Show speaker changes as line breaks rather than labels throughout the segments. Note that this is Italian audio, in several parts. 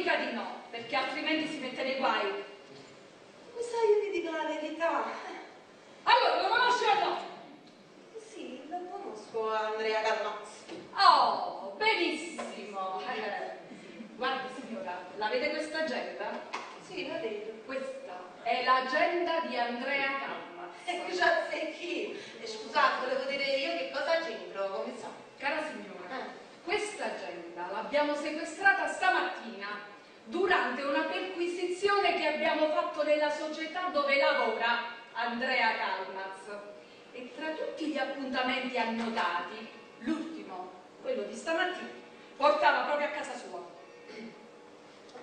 dica di no, perché altrimenti si mette nei guai.
Mi sa, io ti dico la verità.
Allora, lo conosci o no?
Sì, lo conosco, Andrea Calmazzi.
Oh, benissimo. Guardi signora, la vede questa agenda?
Sì, la vedo.
Questa è l'agenda di Andrea Calmazzi.
Già sei chi? Scusate, volevo dire io che cosa c'entro, come sa?
Cara signora, questa agenda l'abbiamo sequestrata stamattina durante una perquisizione che abbiamo fatto nella società dove lavora Andrea Calmaz. E tra tutti gli appuntamenti annotati, l'ultimo, quello di stamattina, portava proprio a casa sua.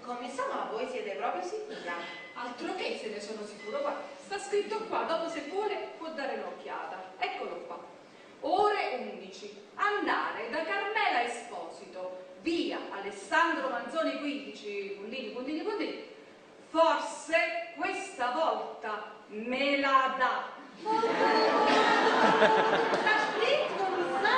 Come sa, ma voi siete proprio sicura?
Altro che se ne sono sicuro, guarda, sta scritto qua, dopo se vuole può dare un'occhiata. Eccolo qua. Ore 11. Andare da Carmela Esposito, via Alessandro Manzoni 15, puntini, puntini, puntini. Forse questa volta me la dà.
Sta scritto, mi sa?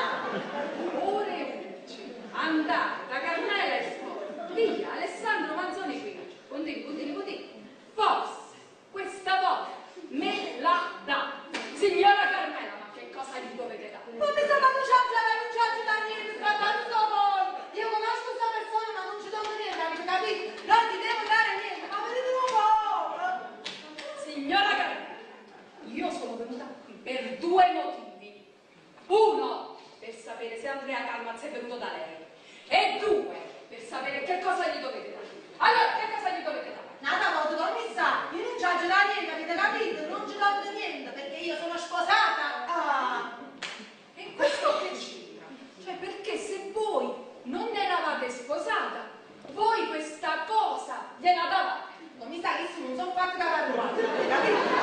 Ore 11. Andare da Carmela Esposito, via Alessandro Manzoni 15, puntini, puntini, puntini. Forse questa volta me la dà. Signora Carmela, ma che cosa gli dovete dare?
Ma mi sa, ma non c'è da niente, tra tanto voi. Io conosco questa persona, ma non ci do niente, avete capito? Non ti devo dare niente, ma vedete un po'.
Signora Carmela, io sono venuta qui per due motivi. Uno, per sapere se Andrea Calmaz è venuto da lei. E due, per sapere che cosa gli dovete dare. Allora, che cosa gli dovete dare?
Nada, ma tu non mi sa, io non c'ho da niente, avete capito? Non ci do niente, perché io sono sposata. Ah.
E questo che c'entra? Cioè, perché se voi non eravate sposata, voi questa cosa gliela davate.
Non mi sa che non sono fatta da parrucca, avete capito?